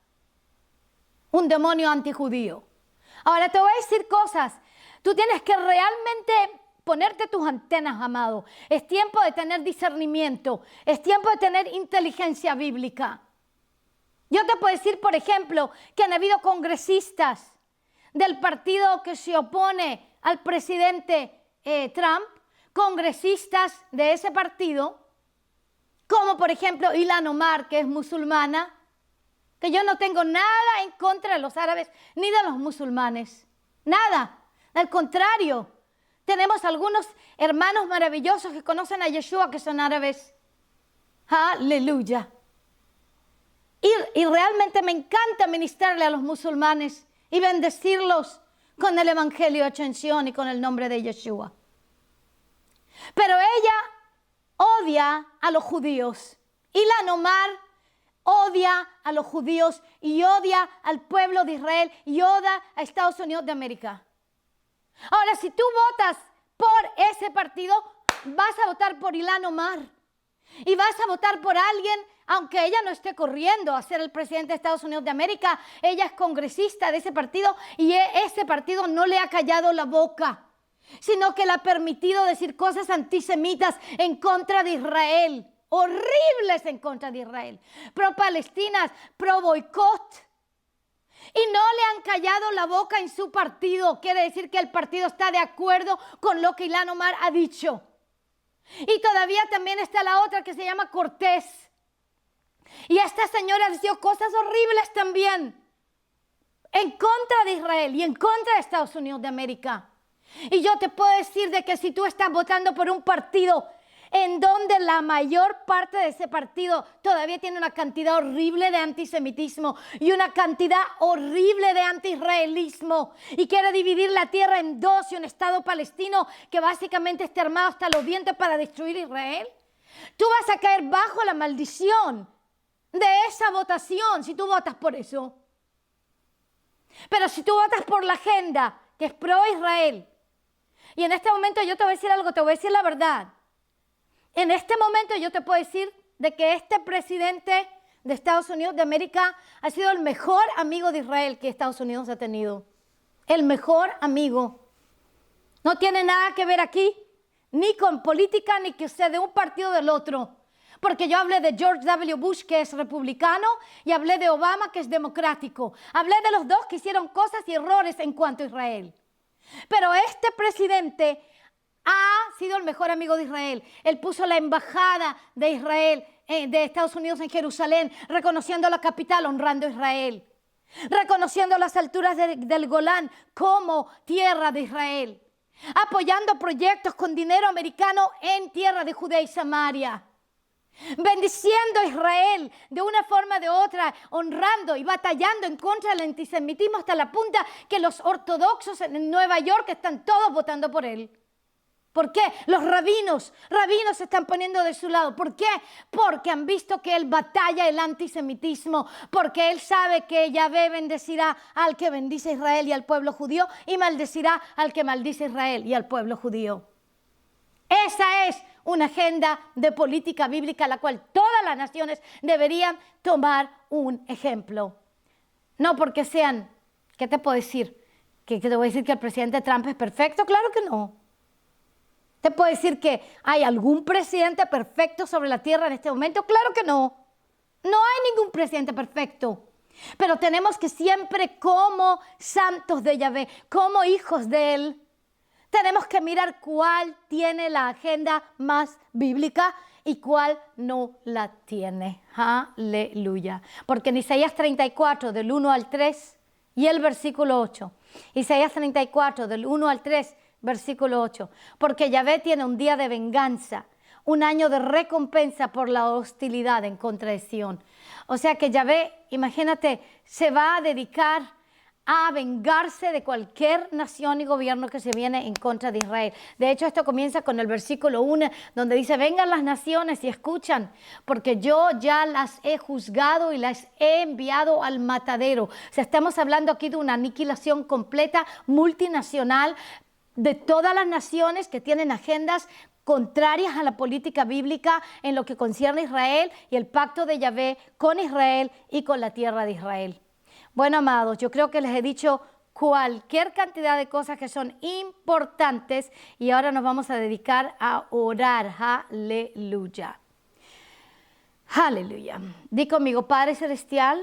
Un demonio antijudío. Ahora te voy a decir cosas. Tú tienes que realmente ponerte tus antenas, amado. Es tiempo de tener discernimiento. Es tiempo de tener inteligencia bíblica. Yo te puedo decir, por ejemplo, que han habido congresistas del partido que se opone al presidente Trump, congresistas de ese partido, como por ejemplo Ilhan Omar, que es musulmana, que yo no tengo nada en contra de los árabes ni de los musulmanes. Nada. Al contrario. Tenemos algunos hermanos maravillosos que conocen a Yeshua que son árabes. Aleluya. Y realmente me encanta ministrarle a los musulmanes y bendecirlos con el evangelio hecho en Sion y con el nombre de Yeshua. Pero ella odia a los judíos. Ilhan Omar odia a los judíos y odia al pueblo de Israel y odia a Estados Unidos de América. Ahora, si tú votas por ese partido, vas a votar por Ilhan Omar. Y vas a votar por alguien, aunque ella no esté corriendo a ser el presidente de Estados Unidos de América. Ella es congresista de ese partido y ese partido no le ha callado la boca, sino que le ha permitido decir cosas antisemitas en contra de Israel. Horribles en contra de Israel. Pro-palestinas, pro-boicot. Y no le han callado la boca en su partido. Quiere decir que el partido está de acuerdo con lo que Ilhan Omar ha dicho. Y todavía también está la otra que se llama Cortés. Y esta señora dijo cosas horribles también en contra de Israel y en contra de Estados Unidos de América. Y yo te puedo decir de que si tú estás votando por un partido en donde la mayor parte de ese partido todavía tiene una cantidad horrible de antisemitismo y una cantidad horrible de antiisraelismo y quiere dividir la tierra en dos y un Estado palestino que básicamente está armado hasta los dientes para destruir Israel, tú vas a caer bajo la maldición de esa votación si tú votas por eso. Pero si tú votas por la agenda que es pro-Israel, y en este momento yo te voy a decir algo, te voy a decir la verdad. En este momento yo te puedo decir de que este presidente de Estados Unidos de América ha sido el mejor amigo de Israel que Estados Unidos ha tenido. El mejor amigo. No tiene nada que ver aquí, ni con política, ni que sea de un partido o del otro. Porque yo hablé de George W. Bush, que es republicano, y hablé de Obama, que es democrático. Hablé de los dos que hicieron cosas y errores en cuanto a Israel. Pero este presidente ha sido el mejor amigo de Israel. Él puso la embajada de Israel, de Estados Unidos en Jerusalén, reconociendo la capital, honrando a Israel, reconociendo las alturas del Golán como tierra de Israel, apoyando proyectos con dinero americano en tierra de Judea y Samaria, bendiciendo a Israel de una forma o de otra, honrando y batallando en contra del antisemitismo hasta la punta que los ortodoxos en Nueva York están todos votando por él. ¿Por qué? Los rabinos se están poniendo de su lado. ¿Por qué? Porque han visto que él batalla el antisemitismo, porque él sabe que Yahvé bendecirá al que bendice a Israel y al pueblo judío y maldecirá al que maldice a Israel y al pueblo judío. Esa es una agenda de política bíblica a la cual todas las naciones deberían tomar un ejemplo. No porque sean, ¿qué te puedo decir? ¿Que te voy a decir que el presidente Trump es perfecto? Claro que no. ¿Te puedo decir que hay algún presidente perfecto sobre la tierra en este momento? Claro que no. No hay ningún presidente perfecto. Pero tenemos que siempre como santos de Yahvé, como hijos de Él, tenemos que mirar cuál tiene la agenda más bíblica y cuál no la tiene. Aleluya. Porque en Isaías 34, del 1 al 3 y el versículo 8. Isaías 34, del 1 al 3, versículo 8. Porque Yahvé tiene un día de venganza, un año de recompensa por la hostilidad en contra de Sión. O sea que Yahvé, imagínate, se va a dedicar a vengarse de cualquier nación y gobierno que se viene en contra de Israel. De hecho, esto comienza con el versículo 1, donde dice, vengan las naciones y escuchan, porque yo ya las he juzgado y las he enviado al matadero. O sea, estamos hablando aquí de una aniquilación completa, multinacional, de todas las naciones que tienen agendas contrarias a la política bíblica en lo que concierne a Israel y el pacto de Yahvé con Israel y con la tierra de Israel. Bueno, amados, yo creo que les he dicho cualquier cantidad de cosas que son importantes y ahora nos vamos a dedicar a orar. Aleluya. Aleluya. Di conmigo, Padre Celestial.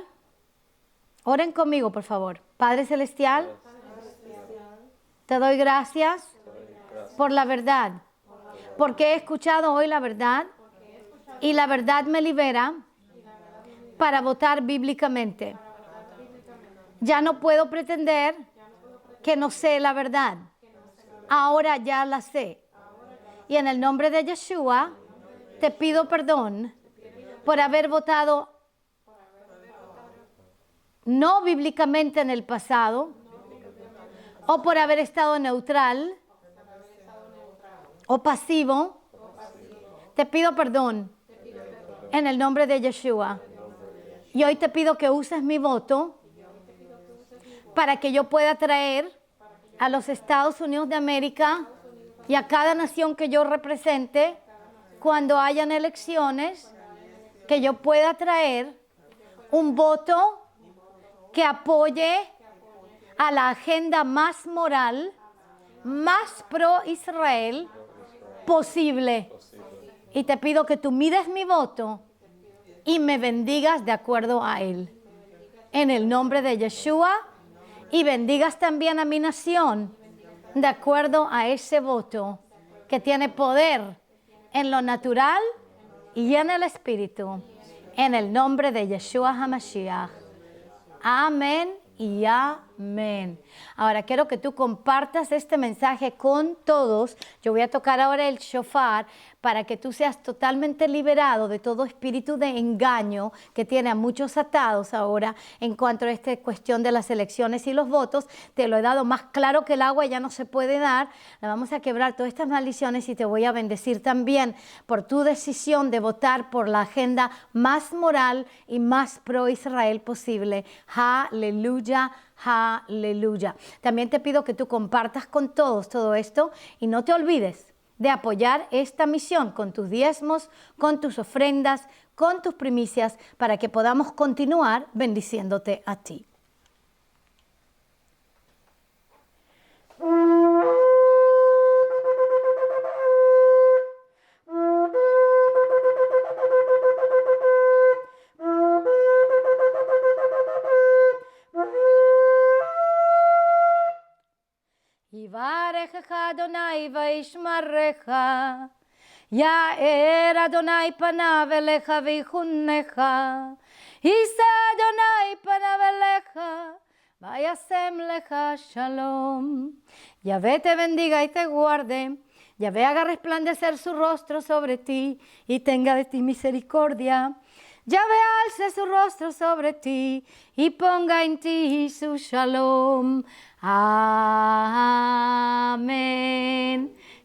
Oren conmigo, por favor. Padre Celestial, te doy gracias por la verdad, porque he escuchado hoy la verdad y la verdad me libera para votar bíblicamente. Ya no puedo pretender que no sé la verdad. Ahora ya la sé. Y en el nombre de Yeshua, te pido perdón por haber votado no bíblicamente en el pasado, o por haber estado neutral o pasivo. Te pido perdón en el nombre de Yeshua. Y hoy te pido que uses mi voto para que yo pueda traer a los Estados Unidos de América y a cada nación que yo represente, cuando hayan elecciones, que yo pueda traer un voto que apoye a la agenda más moral, más pro-Israel posible. Y te pido que tú mires mi voto y me bendigas de acuerdo a él. En el nombre de Yeshua. Y bendigas también a mi nación de acuerdo a ese voto que tiene poder en lo natural y en el espíritu. En el nombre de Yeshua HaMashiach. Amén y amén. Ahora quiero que tú compartas este mensaje con todos. Yo voy a tocar ahora el shofar para que tú seas totalmente liberado de todo espíritu de engaño que tiene a muchos atados ahora en cuanto a esta cuestión de las elecciones y los votos. Te lo he dado más claro que el agua, ya no se puede dar. Le vamos a quebrar todas estas maldiciones y te voy a bendecir también por tu decisión de votar por la agenda más moral y más pro-Israel posible. Aleluya. Aleluya. También te pido que tú compartas con todos todo esto y no te olvides de apoyar esta misión con tus diezmos, con tus ofrendas, con tus primicias, para que podamos continuar bendiciéndote a ti. Yivarechecha Adonai vayishmarecha, Ya'er Adonai panav elecha v'yichunecha, Yisa Adonai panav elecha, vayasem lecha shalom. Yahvé te bendiga y te guarde, Yahvé haga resplandecer su rostro sobre ti y tenga de ti misericordia. Yahvé alce su rostro sobre ti y ponga en ti su shalom. Amén.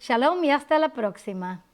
Shalom y hasta la próxima.